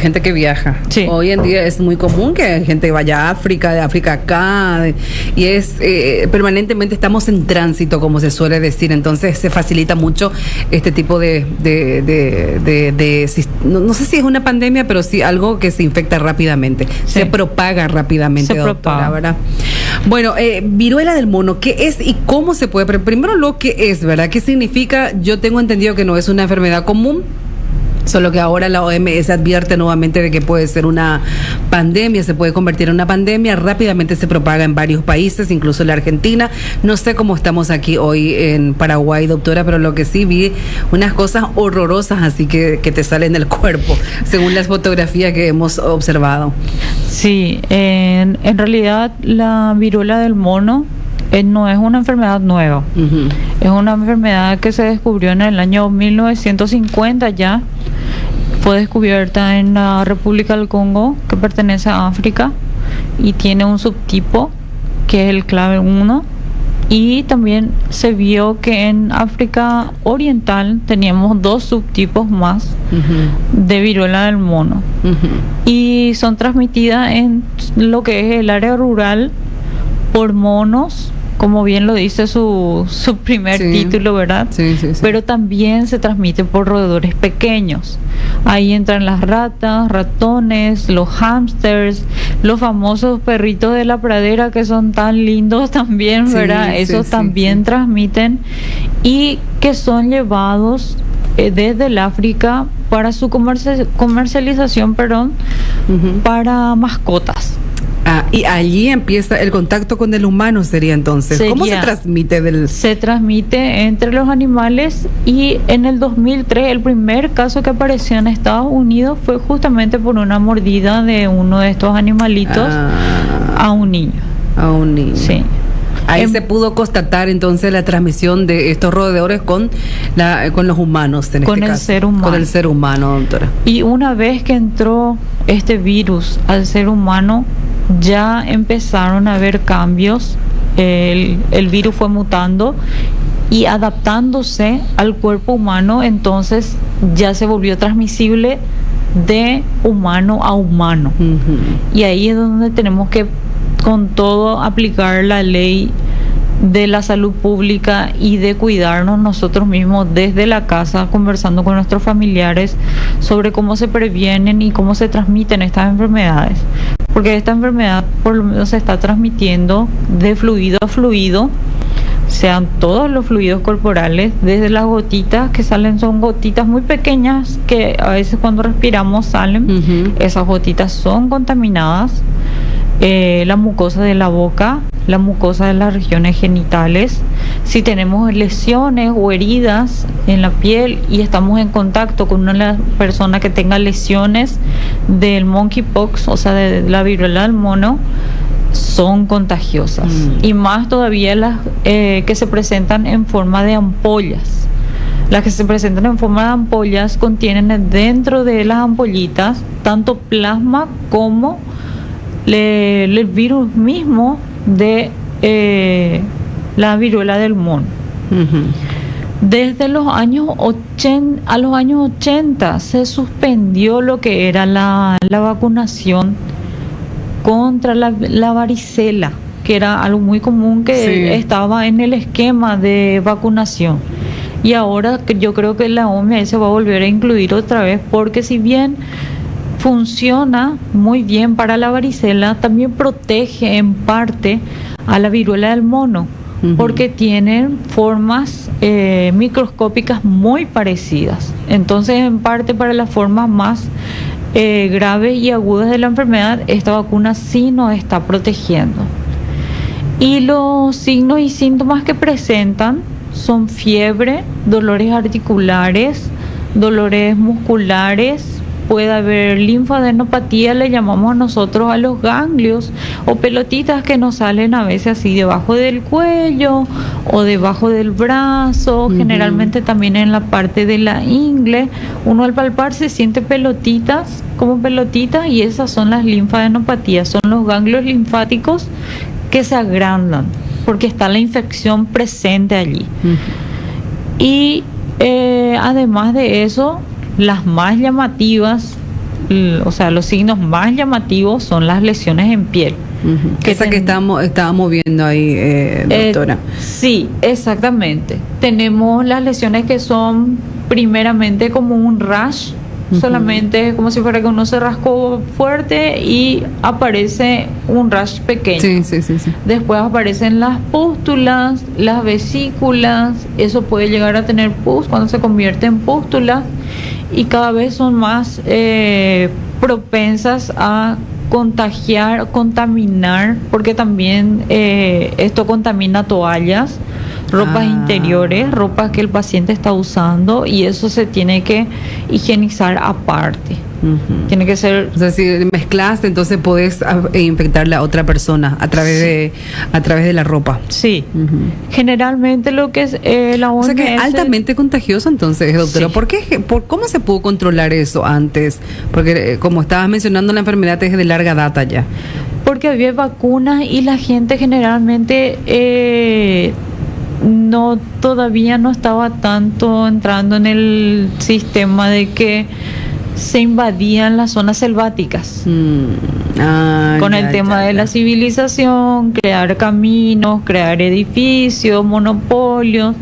gente que viaja. Sí. Hoy en día es muy común que gente vaya a África, de África acá, y es permanentemente estamos en tránsito, como se suele decir, entonces se facilita mucho este tipo no sé si es una pandemia, pero sí algo que se infecta rápidamente, Sí. se propaga rápidamente, Se doctora, propaga. ¿verdad? Bueno, viruela del mono, ¿qué es y cómo se puede? Primero lo que es, ¿verdad? ¿Qué significa? Yo tengo entendido que no es una enfermedad común, solo que ahora la OMS advierte nuevamente de que puede ser una pandemia, se puede convertir en una pandemia, rápidamente se propaga en varios países, incluso en la Argentina. No sé cómo estamos aquí hoy en Paraguay, doctora, pero lo que sí vi, unas cosas horrorosas así que te salen del cuerpo, según las fotografías que hemos observado. Sí, en realidad la viruela del mono no es una enfermedad nueva. Uh-huh. Es una enfermedad que se descubrió en el año 1950 ya. Fue descubierta en la República del Congo, que pertenece a África, y tiene un subtipo que es el clave 1. Y también se vio que en África Oriental teníamos 2 subtipos más Uh-huh. de viruela del mono. Uh-huh. Y son transmitidas en lo que es el área rural por monos, como bien lo dice su primer Sí. título, ¿verdad? Sí, sí, sí. Pero también se transmite por roedores pequeños. Ahí entran las ratas, ratones, los hámsters, los famosos perritos de la pradera que son tan lindos también, Sí, ¿verdad? sí, Esos sí, también sí. transmiten y que son llevados desde el África para su comercialización, Uh-huh. para mascotas. Y allí empieza el contacto con el humano, sería entonces. ¿Cómo se Sería. transmite Se transmite entre los animales y en el 2003 el primer caso que apareció en Estados Unidos fue justamente por una mordida de uno de estos animalitos a un niño. a un niño? Sí. Ahí se pudo constatar entonces la transmisión de estos roedores con los humanos, en Con este el caso. ser humano. Con el ser humano, doctora. Y una vez que entró este virus al ser humano, ya empezaron a haber cambios. El virus fue mutando y adaptándose al cuerpo humano, entonces ya se volvió transmisible de humano a humano. Uh-huh. Y ahí es donde tenemos que con todo aplicar la ley de la salud pública y de cuidarnos nosotros mismos desde la casa, conversando con nuestros familiares sobre cómo se previenen y cómo se transmiten estas enfermedades. Porque esta enfermedad por lo menos se está transmitiendo de fluido a fluido, sean todos los fluidos corporales, desde las gotitas que salen, son gotitas muy pequeñas que a veces cuando respiramos salen. Uh-huh. Esas gotitas son contaminadas. La mucosa de la boca, la mucosa de las regiones genitales. Si tenemos lesiones o heridas en la piel y estamos en contacto con una persona que tenga lesiones del monkeypox, o sea, de la viruela del mono, son contagiosas. Y más todavía las que se presentan en forma de ampollas. Las que se presentan en forma de ampollas contienen dentro de las ampollitas tanto plasma como el virus mismo de la viruela del mono. Uh-huh. Desde los años 80 a los años 80 se suspendió lo que era la vacunación contra la varicela, que era algo muy común que Sí. estaba en el esquema de vacunación. Y ahora yo creo que la OMS va a volver a incluir otra vez, porque si bien funciona muy bien para la varicela, también protege en parte a la viruela del mono, Uh-huh. porque tienen formas microscópicas muy parecidas. Entonces, en parte para las formas más graves y agudas de la enfermedad, esta vacuna sí nos está protegiendo. Y los signos y síntomas que presentan son fiebre, dolores articulares, dolores musculares, puede haber linfadenopatía, le llamamos nosotros a los ganglios o pelotitas que nos salen a veces así debajo del cuello o debajo del brazo, Uh-huh. generalmente también en la parte de la ingle. Uno al palpar se siente pelotitas, como pelotitas, y esas son las linfadenopatías, son los ganglios linfáticos que se agrandan porque está la infección presente allí. Uh-huh. Y además de eso, las más llamativas o sea, los signos más llamativos son las lesiones en piel. Esa que estábamos viendo ahí, doctora. Sí, exactamente. Tenemos las lesiones que son primeramente como un rash, solamente como si fuera que uno se rascó fuerte y aparece un rash pequeño. Sí. Después aparecen las pústulas, las vesículas, eso puede llegar a tener pus cuando se convierte en pústula, y cada vez son más propensas a contagiar, contaminar, porque también esto contamina toallas, ropas interiores, ropas que el paciente está usando, y eso se tiene que higienizar aparte. Tiene que ser... O sea, si mezclaste, entonces podés infectarle a otra persona a través de la ropa. Sí. Generalmente lo que es la OMS... O sea que es altamente contagioso entonces, doctora. Sí. ¿Cómo se pudo controlar eso antes? Porque como estabas mencionando, la enfermedad es de larga data ya. Porque había vacunas y la gente generalmente... todavía no estaba tanto entrando en el sistema de que se invadían las zonas selváticas con el tema de la civilización, crear caminos, crear edificios, monopolios,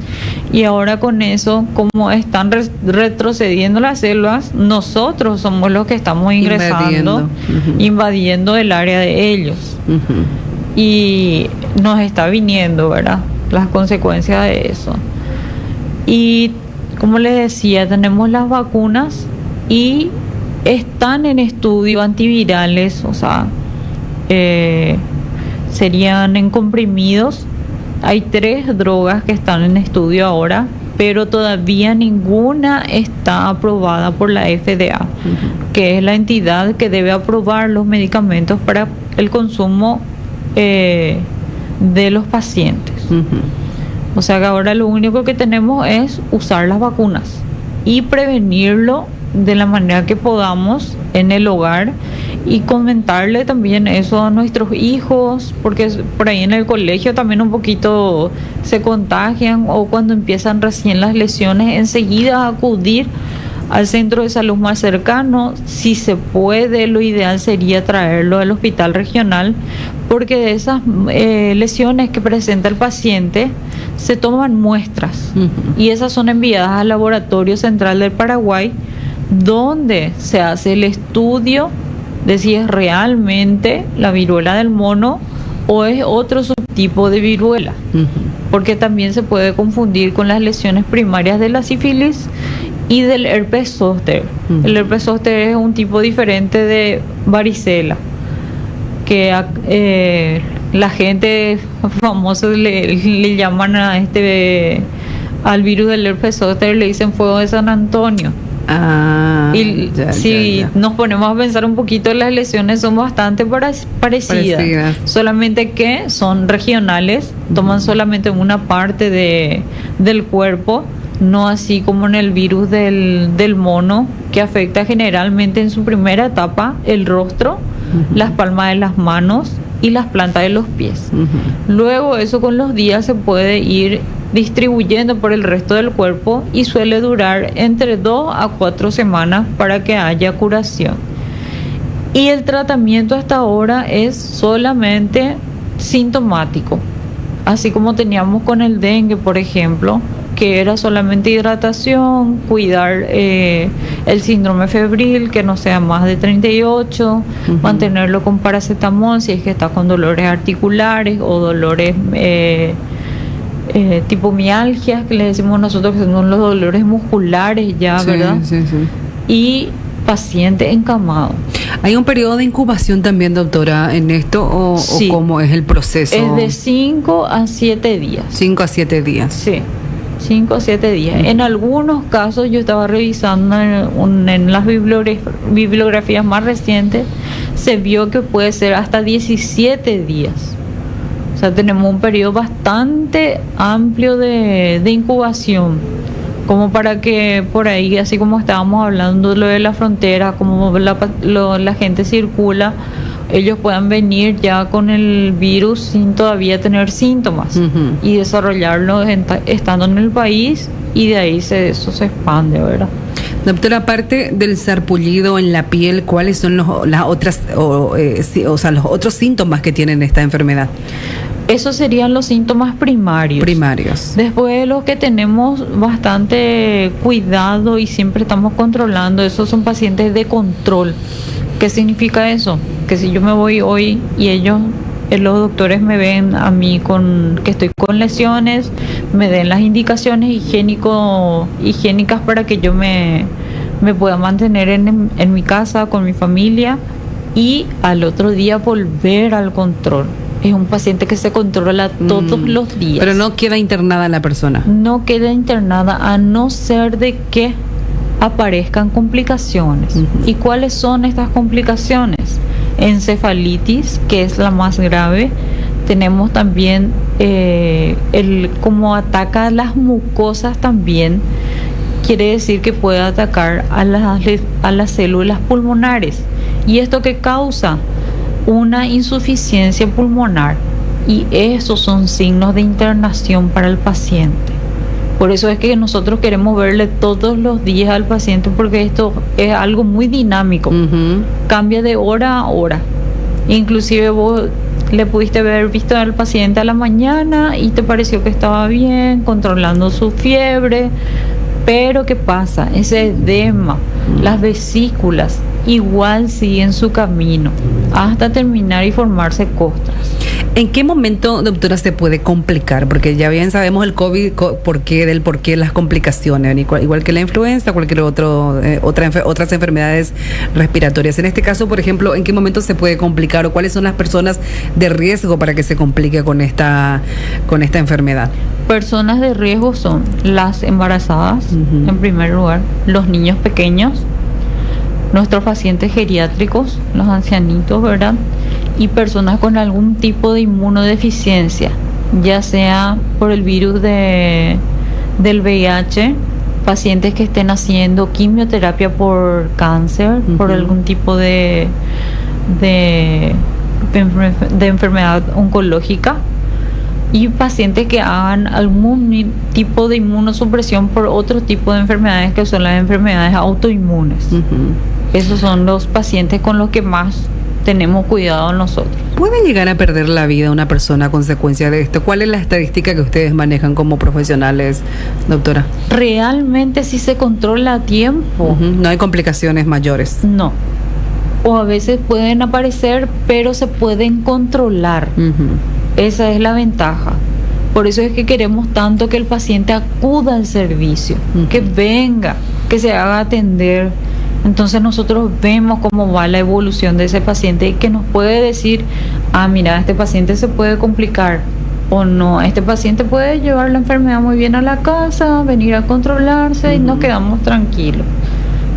y ahora con eso, como están retrocediendo las selvas, nosotros somos los que estamos ingresando, invadiendo el área de ellos, y nos está viniendo, ¿verdad?, las consecuencias de eso. Y como les decía, tenemos las vacunas y están en estudio antivirales, o sea, serían en comprimidos. Hay 3 drogas que están en estudio ahora, pero todavía ninguna está aprobada por la FDA, que es la entidad que debe aprobar los medicamentos para el consumo de los pacientes. O sea que ahora lo único que tenemos es usar las vacunas y prevenirlo de la manera que podamos en el hogar, y comentarle también eso a nuestros hijos, porque por ahí en el colegio también un poquito se contagian, o cuando empiezan recién las lesiones, enseguida acudir al centro de salud más cercano. Si se puede, lo ideal sería traerlo al hospital regional, porque de esas lesiones que presenta el paciente se toman muestras, y esas son enviadas al Laboratorio Central del Paraguay, donde se hace el estudio de si es realmente la viruela del mono o es otro subtipo de viruela, porque también se puede confundir con las lesiones primarias de la sífilis y del herpes zóster. El herpes zóster es un tipo diferente de varicela, que la gente famosa le llaman a al virus del herpes zóster, le dicen fuego de San Antonio. Si nos ponemos a pensar un poquito, las lesiones son bastante parecidas, solamente que son regionales, toman solamente una parte del cuerpo, no así como en el virus del mono, que afecta generalmente en su primera etapa el rostro, las palmas de las manos y las plantas de los pies. Luego eso con los días se puede ir distribuyendo por el resto del cuerpo, y suele durar entre 2 a 4 semanas para que haya curación. Y el tratamiento hasta ahora es solamente sintomático, así como teníamos con el dengue, por ejemplo, que era solamente hidratación, cuidar el síndrome febril, que no sea más de 38, mantenerlo con paracetamol si es que está con dolores articulares o dolores tipo mialgias, que le decimos nosotros, que son los dolores musculares ya, ¿verdad? Sí. Y paciente encamado. ¿Hay un periodo de incubación también, doctora, en esto, sí, o cómo es el proceso? Es de 5 a 7 días. 5 a 7 días. Sí, 5 a 7 días. En algunos casos, yo estaba revisando en las bibliografías más recientes, se vio que puede ser hasta 17 días. O sea, tenemos un periodo bastante amplio de incubación, como para que por ahí, así como estábamos hablando lo de la frontera, como la gente circula, ellos puedan venir ya con el virus sin todavía tener síntomas y desarrollarlo estando en el país, y de ahí eso se expande, ¿verdad? Doctora, aparte del sarpullido en la piel, ¿cuáles son los otros síntomas que tienen esta enfermedad? Esos serían los síntomas primarios. Después, los que tenemos bastante cuidado y siempre estamos controlando, esos son pacientes de control. ¿Qué significa eso? Que si yo me voy hoy y los doctores me ven a mí que estoy con lesiones, me den las indicaciones higiénicas para que yo me pueda mantener en mi casa con mi familia, y al otro día volver al control. Es un paciente que se controla todos los días. Pero no queda internada la persona. No queda internada, a no ser de que aparezcan complicaciones. ¿Y cuáles son estas complicaciones? Encefalitis, que es la más grave. Tenemos también como ataca a las mucosas también, quiere decir que puede atacar a las células pulmonares. ¿Y esto qué causa? Una insuficiencia pulmonar, y esos son signos de internación para el paciente. Por eso es que nosotros queremos verle todos los días al paciente, porque esto es algo muy dinámico, cambia de hora a hora. Inclusive vos le pudiste haber visto al paciente a la mañana y te pareció que estaba bien, controlando su fiebre, pero ¿qué pasa? Ese edema, las vesículas, igual siguen su camino hasta terminar y formarse costras. ¿En qué momento, doctora, se puede complicar? Porque ya bien sabemos el COVID, por qué las complicaciones, igual que la influenza, cualquier otras enfermedades respiratorias. En este caso, por ejemplo, ¿en qué momento se puede complicar, o cuáles son las personas de riesgo para que se complique con esta enfermedad? Personas de riesgo son las embarazadas, en primer lugar, los niños pequeños, nuestros pacientes geriátricos, los ancianitos, ¿verdad? Y personas con algún tipo de inmunodeficiencia, ya sea por el virus del VIH, pacientes que estén haciendo quimioterapia por cáncer, por algún tipo de enfermedad oncológica, y pacientes que hagan algún tipo de inmunosupresión por otro tipo de enfermedades, que son las enfermedades autoinmunes. Esos son los pacientes con los que más tenemos cuidado nosotros. ¿Puede llegar a perder la vida una persona a consecuencia de esto? ¿Cuál es la estadística que ustedes manejan como profesionales, doctora? Realmente, si se controla a tiempo. No hay complicaciones mayores. No. O a veces pueden aparecer, pero se pueden controlar. Esa es la ventaja. Por eso es que queremos tanto que el paciente acuda al servicio, que venga, que se haga atender. Entonces nosotros vemos cómo va la evolución de ese paciente, y que nos puede decir, mira, este paciente se puede complicar, o no, este paciente puede llevar la enfermedad muy bien a la casa, venir a controlarse, y nos quedamos tranquilos.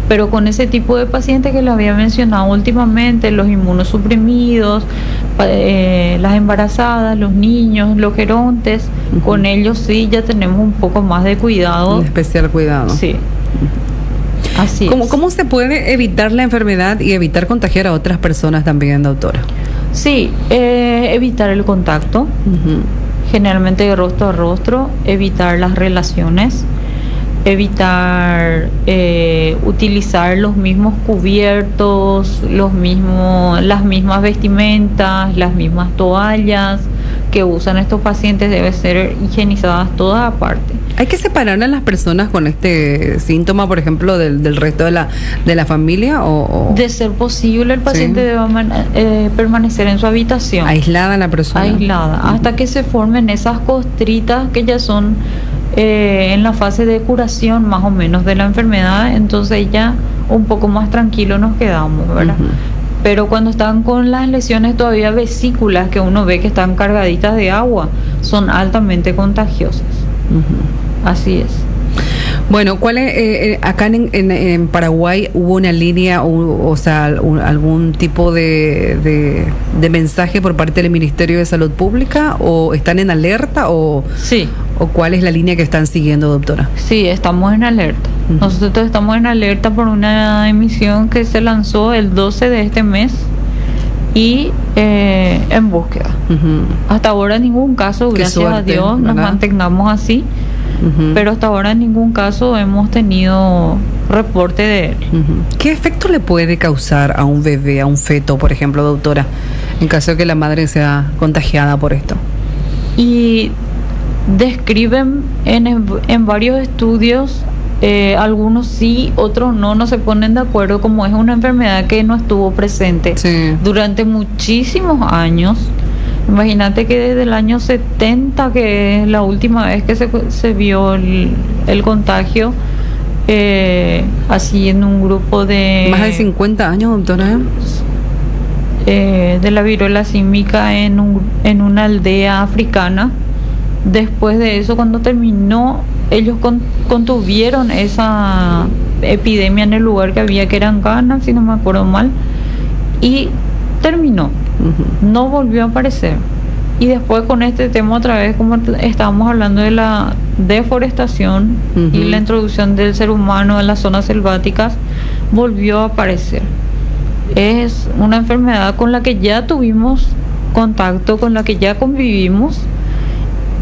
Pero con ese tipo de pacientes que les había mencionado últimamente, los inmunosuprimidos, las embarazadas, los niños, los gerontes, con ellos sí ya tenemos un poco más de cuidado. Especial cuidado. Sí. Así es. ¿Cómo se puede evitar la enfermedad y evitar contagiar a otras personas también, doctora? Sí, evitar el contacto, generalmente de rostro a rostro, evitar las relaciones, evitar utilizar los mismos cubiertos, las mismas vestimentas, las mismas toallas que usan estos pacientes, deben ser higienizadas todas aparte. ¿Hay que separar a las personas con este síntoma, por ejemplo, del resto de la familia? De ser posible, el paciente debe permanecer en su habitación. Aislada la persona. Aislada, hasta que se formen esas costritas que ya son en la fase de curación más o menos de la enfermedad. Entonces ya un poco más tranquilo nos quedamos, ¿verdad? Pero cuando están con las lesiones todavía vesículas, que uno ve que están cargaditas de agua, son altamente contagiosas. Así es. Bueno, ¿cuál es, acá en Paraguay hubo una línea, algún tipo de mensaje por parte del Ministerio de Salud Pública, o están en alerta, o sí, o cuál es la línea que están siguiendo, doctora? Sí, estamos en alerta. Nosotros estamos en alerta por una emisión que se lanzó el 12 de este mes, y en búsqueda. Hasta ahora ningún caso, Qué gracias a suerte, Dios, nos ¿verdad? mantengamos así, pero hasta ahora en ningún caso hemos tenido reporte de él. ¿Qué efecto le puede causar a un bebé, a un feto, por ejemplo, doctora, en caso de que la madre sea contagiada por esto? Y describen en varios estudios, algunos sí, otros no se ponen de acuerdo, como es una enfermedad que no estuvo presente Sí. durante muchísimos años. Imagínate que desde el año 70, que es la última vez que se vio el contagio, así en un grupo de... Más de 50 años, doctora. De la viruela símica en una aldea africana. Después de eso, cuando terminó, ellos contuvieron esa epidemia en el lugar que había, que eran Ghana, si no me acuerdo mal, y terminó. No volvió a aparecer. Y después con este tema otra vez, como estábamos hablando de la deforestación y la introducción del ser humano en las zonas selváticas, volvió a aparecer. Es una enfermedad con la que ya tuvimos contacto, con la que ya convivimos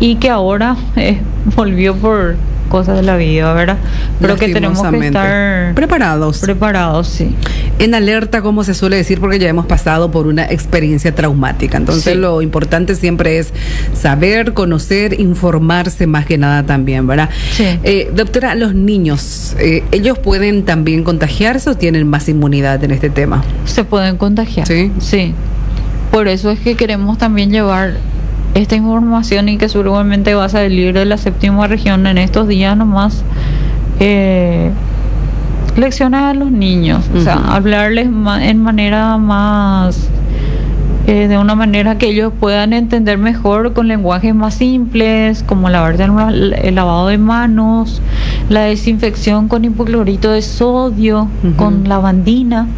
y que ahora volvió por cosas de la vida, ¿verdad? Pero que tenemos que estar preparados, sí. En alerta, como se suele decir, porque ya hemos pasado por una experiencia traumática. Entonces, Sí. lo importante siempre es saber, conocer, informarse más que nada también, ¿verdad? Sí. Doctora, los niños, ¿ellos pueden también contagiarse o tienen más inmunidad en este tema? Se pueden contagiar. Sí. Sí. Por eso es que queremos también llevar esta información, y que seguramente va a salir de la 7ª región en estos días nomás, lecciones a los niños, o sea, hablarles en manera más, de una manera que ellos puedan entender mejor, con lenguajes más simples, como el lavado de manos, la desinfección con hipoclorito de sodio, con lavandina.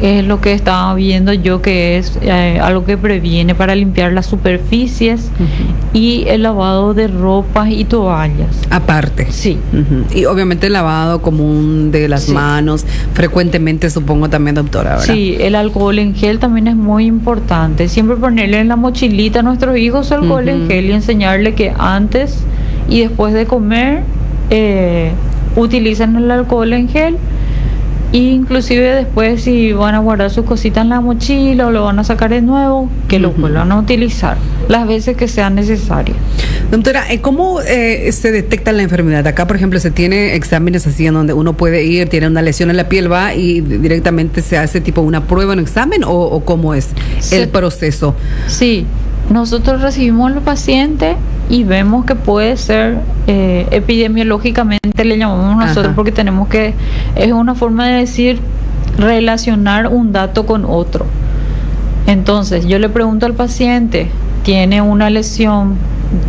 Es lo que estaba viendo yo, que es algo que previene para limpiar las superficies, y el lavado de ropas y toallas. Aparte. Sí. Y obviamente el lavado común de las Sí. manos, frecuentemente supongo también, doctora, ¿verdad? Sí, el alcohol en gel también es muy importante. Siempre ponerle en la mochilita a nuestros hijos alcohol en gel, y enseñarle que antes y después de comer utilicen el alcohol en gel. Y inclusive después, si van a guardar sus cositas en la mochila o lo van a sacar de nuevo, que lo vuelvan a utilizar las veces que sea necesario. Doctora, ¿cómo se detecta la enfermedad? Acá, por ejemplo, se tiene exámenes así en donde uno puede ir, tiene una lesión en la piel, va y directamente se hace tipo una prueba, un examen, o cómo es el proceso. Sí, nosotros recibimos al paciente y vemos que puede ser epidemiológicamente, le llamamos nosotros. Ajá. Porque tenemos que, es una forma de decir, relacionar un dato con otro. Entonces yo le pregunto al paciente, ¿tiene una lesión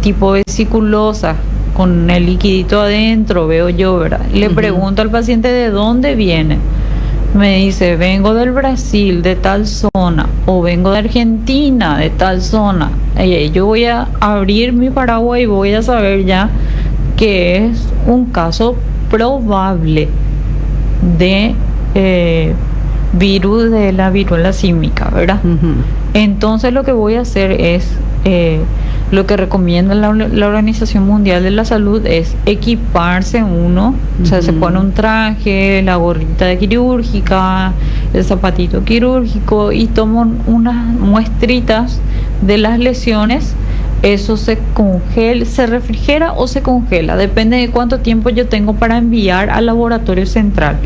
tipo vesiculosa con el liquidito adentro? Veo yo, ¿verdad? Le pregunto al paciente de dónde viene. Me dice, vengo del Brasil, de tal zona, o vengo de Argentina, de tal zona. Yo voy a abrir mi paraguas y voy a saber ya que es un caso probable de virus de la viruela símica, ¿verdad? Entonces lo que voy a hacer es, lo que recomienda la Organización Mundial de la Salud, es equiparse uno, o sea, se pone un traje, la gorrita de quirúrgica, el zapatito quirúrgico, y toman unas muestritas de las lesiones. Eso se refrigera o se congela, depende de cuánto tiempo yo tengo para enviar al laboratorio central.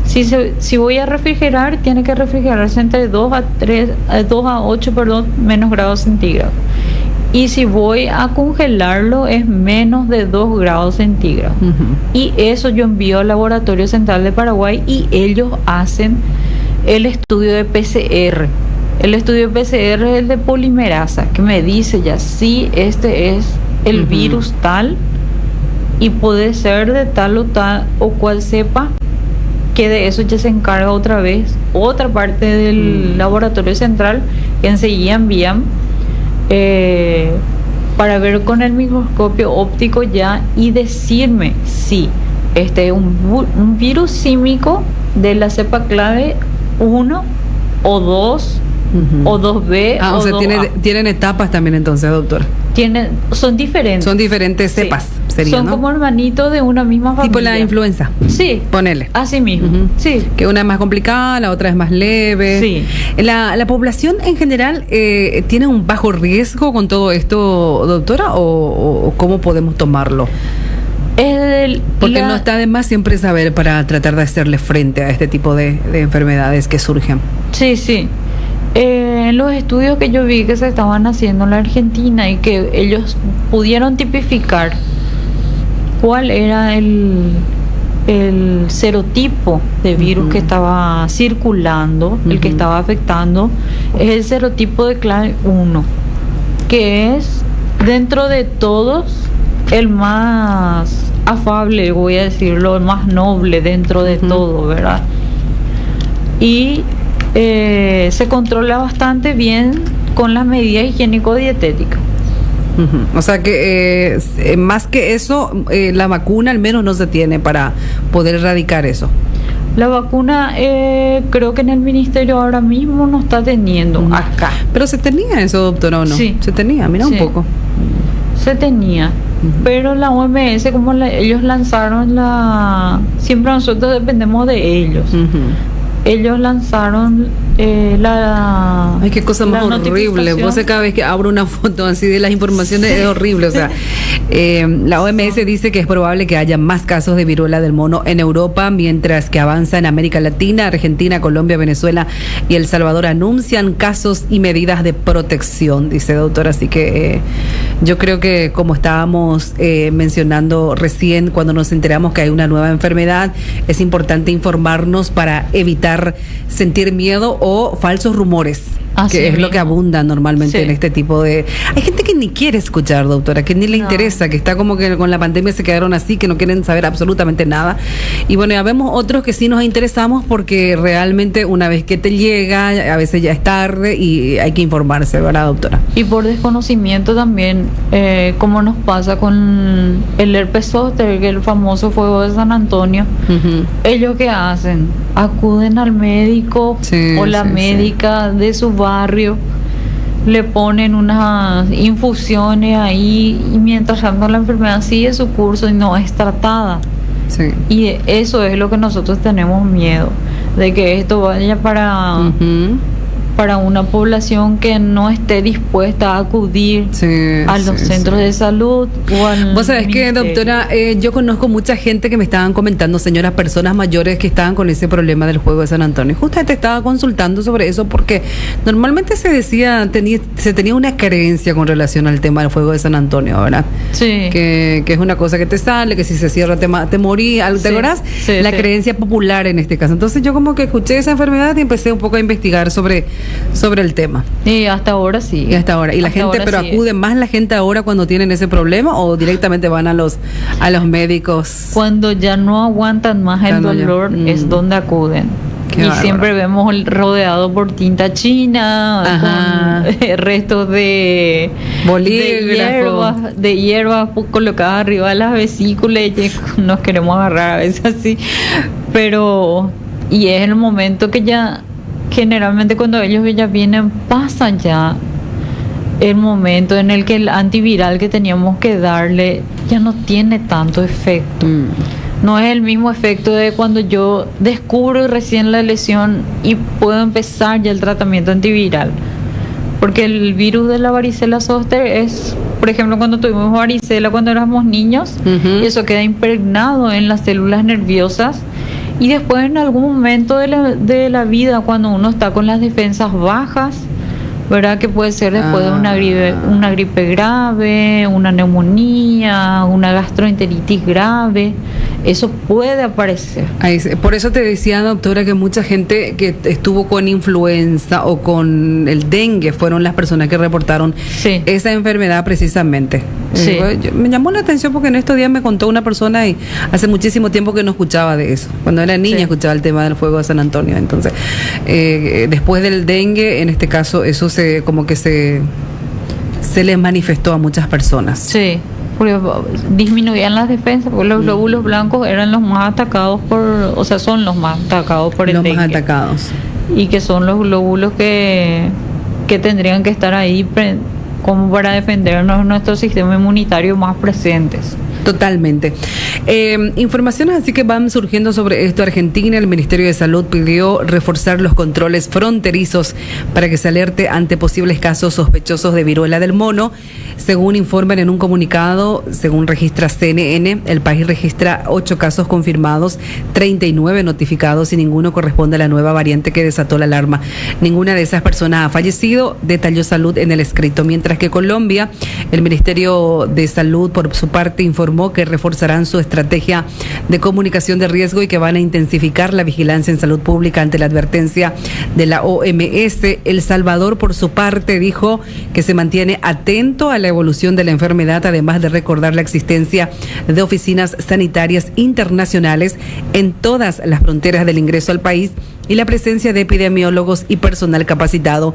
Si voy a refrigerar, tiene que refrigerarse entre 2 a 8 menos grados centígrados. Y si voy a congelarlo, es menos de 2 grados centígrados. Y eso yo envío al Laboratorio Central de Paraguay, y ellos hacen el estudio de PCR. El estudio de PCR es el de polimerasa, que me dice ya si este es el virus tal, y puede ser de tal o cual cepa, que de eso ya se encarga otra vez otra parte del laboratorio central, que enseguida envían para ver con el microscopio óptico ya y decirme si este es un virus símico de la cepa clave 1 o 2 Ujú. o 2B Ah, o sea, 2A. tienen etapas también entonces, doctora. Son diferentes. Son diferentes Sí. cepas, sería, Son ¿no? como hermanitos de una misma familia. Tipo la influenza. Sí. Ponele. Así mismo. Ujú. Sí. Que una es más complicada, la otra es más leve. Sí. La población en general tiene un bajo riesgo con todo esto, doctora, o cómo podemos tomarlo. Porque no está de más siempre saber para tratar de hacerle frente a este tipo de enfermedades que surgen. Sí, sí. En los estudios que yo vi que se estaban haciendo en la Argentina y que ellos pudieron tipificar cuál era el serotipo de virus que estaba circulando, el que estaba afectando, es el serotipo de clase 1, que es dentro de todos el más afable, voy a decirlo, el más noble dentro de todo, ¿verdad? Y se controla bastante bien con las medidas higiénico-dietéticas. Ujú. O sea que más que eso, la vacuna al menos no se tiene para poder erradicar eso. La vacuna creo que en el ministerio ahora mismo no está teniendo acá. Pero se tenía eso, doctora, ¿o no? Sí. Se tenía, mira Sí. un poco. Se tenía, pero la OMS, como ellos lanzaron siempre nosotros dependemos de ellos. Ellos lanzaron Ay, qué cosa más la horrible. notificación. Vos cada vez que abro una foto así de las informaciones es horrible. O sea, la OMS dice que es probable que haya más casos de viruela del mono en Europa, mientras que avanza en América Latina. Argentina, Colombia, Venezuela y El Salvador anuncian casos y medidas de protección, dice doctora. Así que yo creo que, como estábamos mencionando recién, cuando nos enteramos que hay una nueva enfermedad, es importante informarnos para evitar sentir miedo o falsos rumores, Así que es mismo. lo que abunda normalmente Sí. en este tipo de... Hay gente que ni quiere escuchar, doctora, que ni le No. interesa, que está como que con la pandemia se quedaron así, que no quieren saber absolutamente nada. Y bueno, ya vemos otros que sí nos interesamos porque realmente una vez que te llega, a veces ya es tarde y hay que informarse, ¿verdad, doctora? Y por desconocimiento también, como nos pasa con el herpes zóster, que es el famoso fuego de San Antonio. Ujú. ¿Ellos qué hacen? Acuden al médico Sí, o la sí, médica de su barrio, le ponen unas infusiones ahí y mientras tanto la enfermedad sigue su curso y no es tratada. Sí. Y eso es lo que nosotros tenemos miedo, de que esto vaya Ujú. para una población que no esté dispuesta a acudir Sí, a los sí, centros sí. de salud o al Vos sabés que, ministerio. doctora, yo conozco mucha gente que me estaban comentando, señoras, personas mayores que estaban con ese problema del juego de San Antonio. Justamente estaba consultando sobre eso porque normalmente se decía, se tenía una creencia con relación al tema del fuego de San Antonio, ¿verdad? Sí. Que es una cosa que te sale, que si se cierra te morí, ¿te Sí, acordás? sí, La sí. creencia popular en este caso. Entonces yo como que escuché esa enfermedad y empecé un poco a investigar sobre el tema. Y hasta ahora sí. Y hasta ahora. ¿Y la Hasta gente, ahora pero sí. acude más la gente ahora cuando tienen ese problema o directamente van a los médicos? Cuando ya no aguantan más el Cuando ya- dolor es donde acuden. Qué Y bárbaro. siempre vemos rodeado por tinta china, Ajá. con restos de Bolígrafo. de hierbas colocadas arriba de las vesículas y nos queremos agarrar a veces así. Pero, y es el momento que ya, generalmente cuando ellos ya vienen, pasa ya el momento en el que el antiviral que teníamos que darle ya no tiene tanto efecto. No es el mismo efecto de cuando yo descubro recién la lesión y puedo empezar ya el tratamiento antiviral. Porque el virus de la varicela zóster es, por ejemplo, cuando tuvimos varicela cuando éramos niños, Ujú. y eso queda impregnado en las células nerviosas. Y después en algún momento de la vida, cuando uno está con las defensas bajas, ¿verdad? Que puede ser después de una gripe grave, una neumonía, una gastroenteritis grave. Eso puede aparecer. Por eso te decía, doctora, que mucha gente que estuvo con influenza o con el dengue fueron las personas que reportaron Sí. esa enfermedad precisamente. Sí. Me llamó la atención porque en estos días me contó una persona y hace muchísimo tiempo que no escuchaba de eso. Cuando era niña Sí. escuchaba el tema del fuego de San Antonio. Entonces, después del dengue, en este caso, eso se les manifestó a muchas personas. Sí, porque disminuían las defensas, porque los glóbulos blancos eran los más atacados son los más atacados por el Los más dengue. atacados. y que son los glóbulos que tendrían que estar ahí como para defendernos nuestro sistema inmunitario más presentes. Totalmente. Informaciones así que van surgiendo sobre esto. Argentina, el Ministerio de Salud pidió reforzar los controles fronterizos para que se alerte ante posibles casos sospechosos de viruela del mono. Según informan en un comunicado, según registra CNN, el país registra 8 casos confirmados, 39 notificados y ninguno corresponde a la nueva variante que desató la alarma. Ninguna de esas personas ha fallecido, detalló Salud en el escrito. Mientras que Colombia, el Ministerio de Salud, por su parte, informó que reforzarán su estrategia de comunicación de riesgo y que van a intensificar la vigilancia en salud pública ante la advertencia de la OMS. El Salvador, por su parte, dijo que se mantiene atento a la evolución de la enfermedad, además de recordar la existencia de oficinas sanitarias internacionales en todas las fronteras del ingreso al país y la presencia de epidemiólogos y personal capacitado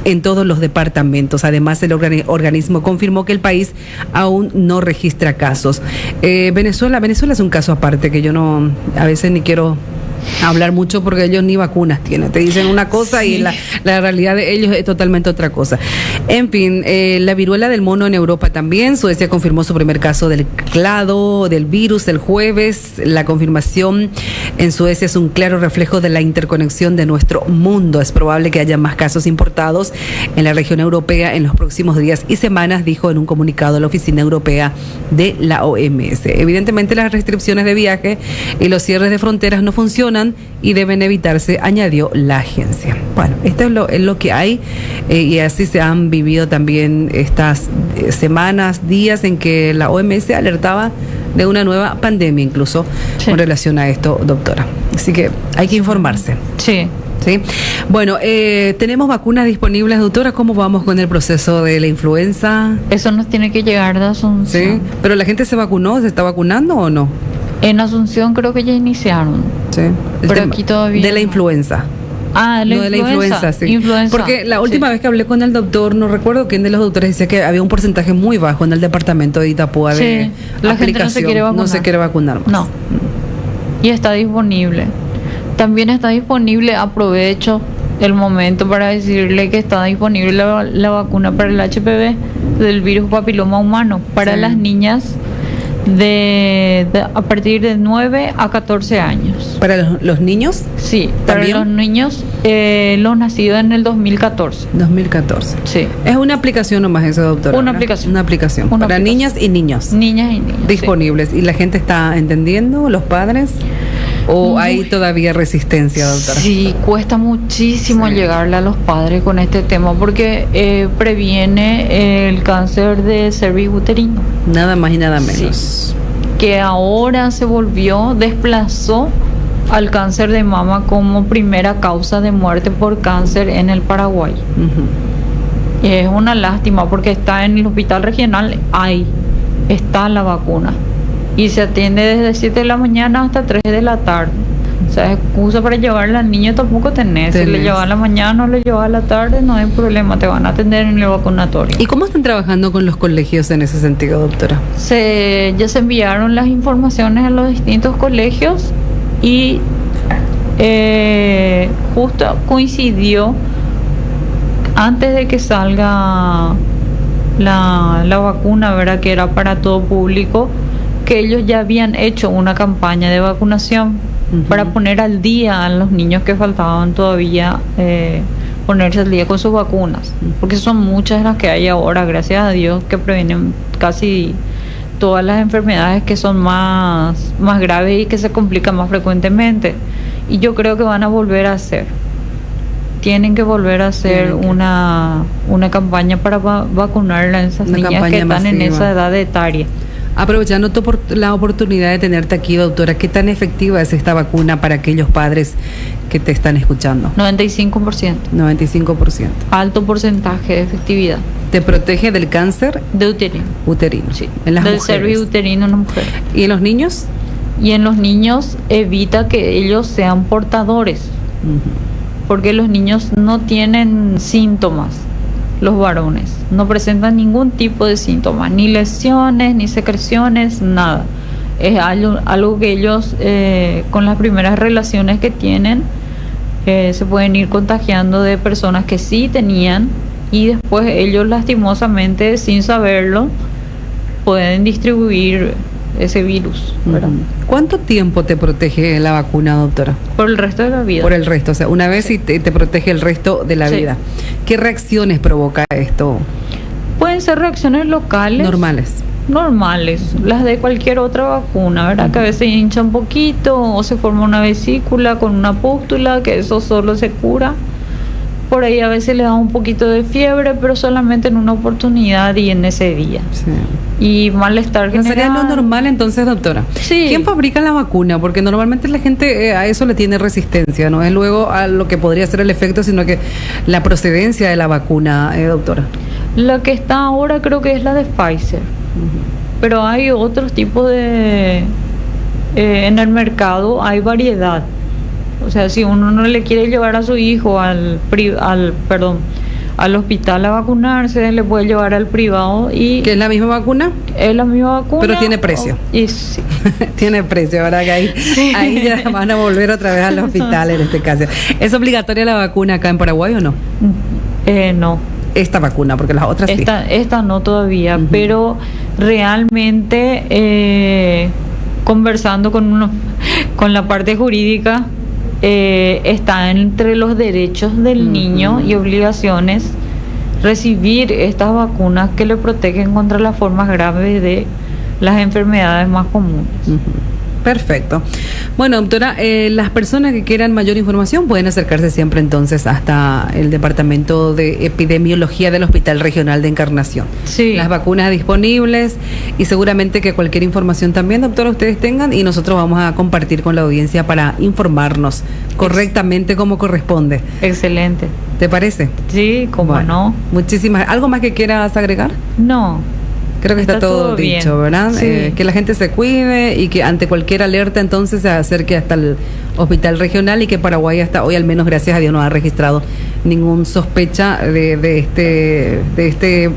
en todos los departamentos. Además, el organismo confirmó que el país aún no registra casos. Venezuela es un caso aparte que yo a veces ni quiero hablar mucho porque ellos ni vacunas tienen. Te dicen una cosa y la realidad de ellos es totalmente otra cosa. En fin, la viruela del mono en Europa también. Suecia confirmó su primer caso del clado del virus el jueves. La confirmación en Suecia es un claro reflejo de la interconexión de nuestro mundo. Es probable que haya más casos importados en la región europea en los próximos días y semanas, dijo en un comunicado la Oficina Europea de la OMS. Evidentemente, las restricciones de viaje y los cierres de fronteras no funcionan y deben evitarse, añadió la agencia. Bueno, esto es lo que hay y así se han vivido también estas semanas, días en que la OMS alertaba de una nueva pandemia incluso con relación a esto, doctora. Así que hay que informarse. Sí. ¿Sí? Bueno, tenemos vacunas disponibles, doctora. ¿Cómo vamos con el proceso de la influenza? Eso nos tiene que llegar de Asunción. Sí, pero la gente se vacunó, ¿se está vacunando o no? En Asunción creo que ya iniciaron. Sí. Pero aquí todavía de la influenza. Ah, no, de la influenza, sí. Porque la última vez que hablé con el doctor, no recuerdo quién de los doctores decía que había un porcentaje muy bajo en el departamento de Itapúa de la aplicación. Gente no se quiere vacunar más. No. Y está disponible. También está disponible, aprovecho el momento para decirle que está disponible la vacuna para el HPV del virus papiloma humano para las niñas a partir de 9 a 14 años. ¿Para los niños? Sí, ¿también? Para los niños, los nacidos en el 2014. 2014. Sí. Es una aplicación nomás eso, doctora. Una aplicación. Una aplicación. Una para aplicación. Niñas y niños. Niñas y niños. Disponibles. Sí. ¿Y la gente está entendiendo, los padres? ¿O hay todavía resistencia, doctora? Sí, cuesta muchísimo llegarle a los padres con este tema porque previene el cáncer de cervix uterino. Nada más y nada menos. Sí. Que ahora desplazó al cáncer de mama como primera causa de muerte por cáncer en el Paraguay. Uh-huh. Es una lástima porque está en el hospital regional, está la vacuna. Y se atiende desde 7 de la mañana hasta 3 de la tarde. O sea, excusa para llevarle al niño tampoco tenés. Si le llevas a la mañana o le llevas a la tarde, no hay problema, te van a atender en el vacunatorio. ¿Y cómo están trabajando con los colegios en ese sentido, doctora? Ya se enviaron las informaciones a los distintos colegios y justo coincidió antes de que salga la vacuna, ¿verdad? Que era para todo público, que ellos ya habían hecho una campaña de vacunación para poner al día a los niños que faltaban todavía ponerse al día con sus vacunas, porque son muchas las que hay ahora, gracias a Dios, que previenen casi todas las enfermedades que son más graves y que se complican más frecuentemente. Y yo creo que van a volver a hacer. Tienen que volver a hacer una campaña para vacunar a esas niñas que están en esa edad etaria. Aprovechando la oportunidad de tenerte aquí, doctora, ¿qué tan efectiva es esta vacuna para aquellos padres que te están escuchando? 95%. 95%. Alto porcentaje de efectividad. ¿Te protege del cáncer? De uterino. Uterino. Sí. En las del mujeres. cervix uterino en las mujeres. ¿Y en los niños? Y en los niños evita que ellos sean portadores. Porque los niños no tienen síntomas. Los varones no presentan ningún tipo de síntomas, ni lesiones, ni secreciones, nada. Es algo que ellos con las primeras relaciones que tienen se pueden ir contagiando de personas que sí tenían y después ellos lastimosamente, sin saberlo, pueden distribuir ese virus, ¿verdad? ¿Cuánto tiempo te protege la vacuna, doctora? Por el resto de la vida. Por el resto, o sea, una vez y te protege el resto de la Sí. vida. ¿Qué reacciones provoca esto? Pueden ser reacciones locales. Normales, las de cualquier otra vacuna, ¿verdad? Que a veces hincha un poquito o se forma una vesícula con una pústula, que eso solo se cura. Por ahí a veces le da un poquito de fiebre, pero solamente en una oportunidad y en ese día. Sí. Y malestar ¿No sería general. lo normal entonces, doctora? Sí. ¿Quién fabrica la vacuna? Porque normalmente la gente a eso le tiene resistencia, no es luego a lo que podría ser el efecto, sino que la procedencia de la vacuna, doctora. La que está ahora creo que es la de Pfizer. Pero hay otros tipos de... en el mercado hay variedad. O sea, si uno no le quiere llevar a su hijo al hospital a vacunarse, le puede llevar al privado y... ¿Que es la misma vacuna? Es la misma vacuna. Pero tiene precio. Y sí. Tiene precio, ¿verdad? Que ahí ya van a volver otra vez al hospital en este caso. ¿Es obligatoria la vacuna acá en Paraguay o no? No. Esta vacuna, porque las otras sí. Esta no todavía, pero realmente conversando con la parte jurídica, está entre los derechos del niño y obligaciones recibir estas vacunas que le protegen contra las formas graves de las enfermedades más comunes. Perfecto. Bueno, doctora, las personas que quieran mayor información pueden acercarse siempre entonces hasta el Departamento de Epidemiología del Hospital Regional de Encarnación. Sí. Las vacunas disponibles y seguramente que cualquier información también, doctora, ustedes tengan y nosotros vamos a compartir con la audiencia para informarnos correctamente como corresponde. Excelente. ¿Te parece? Sí, cómo no. Muchísimas. ¿Algo más que quieras agregar? No. Creo que está todo dicho, bien, ¿verdad? Sí. Que la gente se cuide y que ante cualquier alerta entonces se acerque hasta el hospital regional y que Paraguay hasta hoy, al menos gracias a Dios, no ha registrado ningún sospecha de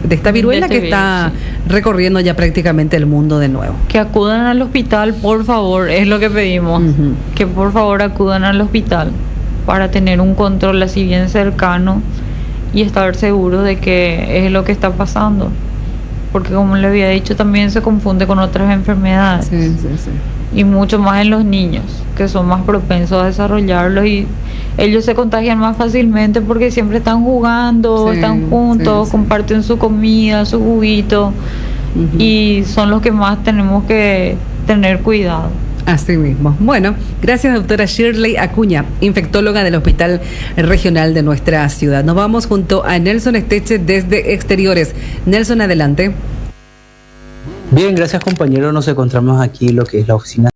esta viruela que está recorriendo ya prácticamente el mundo de nuevo. Que acudan al hospital, por favor, es lo que pedimos. Que por favor acudan al hospital para tener un control así bien cercano y estar seguros de que es lo que está pasando. Porque como le había dicho, también se confunde con otras enfermedades. Sí. Y mucho más en los niños, que son más propensos a desarrollarlo y ellos se contagian más fácilmente porque siempre están jugando, están juntos, comparten su comida, su juguito, y son los que más tenemos que tener cuidado. Así mismo. Bueno, gracias, doctora Shirley Acuña, infectóloga del Hospital Regional de nuestra ciudad. Nos vamos junto a Nelson Esteche desde Exteriores. Nelson, adelante. Bien, gracias compañero. Nos encontramos aquí lo que es la oficina